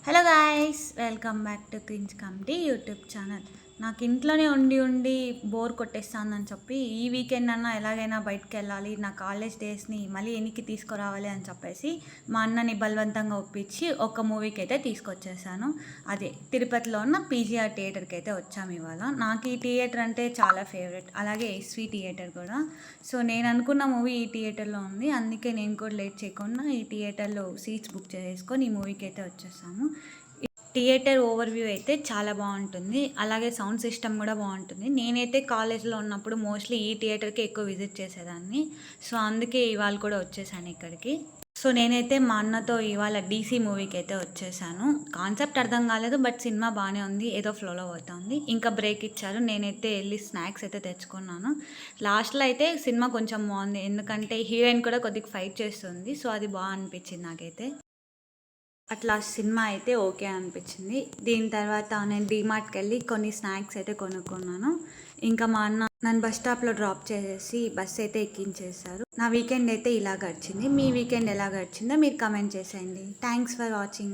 Hello guys, welcome back to Queens committee YouTube channel. నాకు ఇంట్లోనే ఉండి ఉండి బోర్ కొట్టేస్తానని చెప్పి ఈ వీకెండ్ అన్నా ఎలాగైనా బయటకు వెళ్ళాలి, నా కాలేజ్ డేస్ని మళ్ళీ వెనక్కి తీసుకురావాలి అని చెప్పేసి మా అన్నని బలవంతంగా ఒప్పించి ఒక మూవీకి అయితే తీసుకొచ్చేసాను. అదే తిరుపతిలో ఉన్న పీజీఆర్ థియేటర్కి అయితే వచ్చాము ఇవాళ. నాకు ఈ థియేటర్ అంటే చాలా ఫేవరెట్, అలాగే ఎస్వి థియేటర్ కూడా. సో నేను అనుకున్న మూవీ ఈ థియేటర్లో ఉంది, అందుకే నేను కూడా లేట్ చేయకుండా ఈ థియేటర్లో సీట్స్ బుక్ చేసుకొని ఈ మూవీకి అయితే వచ్చేసాము. థియేటర్ ఓవర్వ్యూ అయితే చాలా బాగుంటుంది, అలాగే సౌండ్ సిస్టమ్ కూడా బాగుంటుంది. నేనైతే కాలేజ్లో ఉన్నప్పుడు మోస్ట్లీ ఈ థియేటర్కి ఎక్కువ విజిట్ చేసేదాన్ని. సో అందుకే ఇవాళ కూడా వచ్చేసాను ఇక్కడికి. సో నేనైతే మా అన్నతో ఇవాళ డీసీ మూవీకి అయితే వచ్చేసాను. కాన్సెప్ట్ అర్థం కాలేదు, బట్ సినిమా బాగానే ఉంది, ఏదో ఫ్లోలో అవుతుంది. ఇంకా బ్రేక్ ఇచ్చారు, నేనైతే వెళ్ళి స్నాక్స్ అయితే తెచ్చుకున్నాను. లాస్ట్లో అయితే సినిమా కొంచెం బాగుంది, ఎందుకంటే హీరోయిన్ కూడా కొద్దిగా ఫైట్ చేస్తుంది. సో అది బాగా అనిపించింది నాకైతే. అట్లా సినిమా అయితే ఓకే అనిపించింది. దీని తర్వాత నేను డీమార్ట్కి వెళ్ళి కొన్ని స్నాక్స్ అయితే కొనుక్కున్నాను. ఇంకా మా అన్న నన్ను బస్ స్టాప్లో డ్రాప్ చేసేసి బస్ అయితే ఎక్కించేశారు. నా వీకెండ్ అయితే ఇలా గడిచింది. మీ వీకెండ్ ఎలా గడిచిందో మీరు కమెంట్ చేసేయండి. Thanks for watching.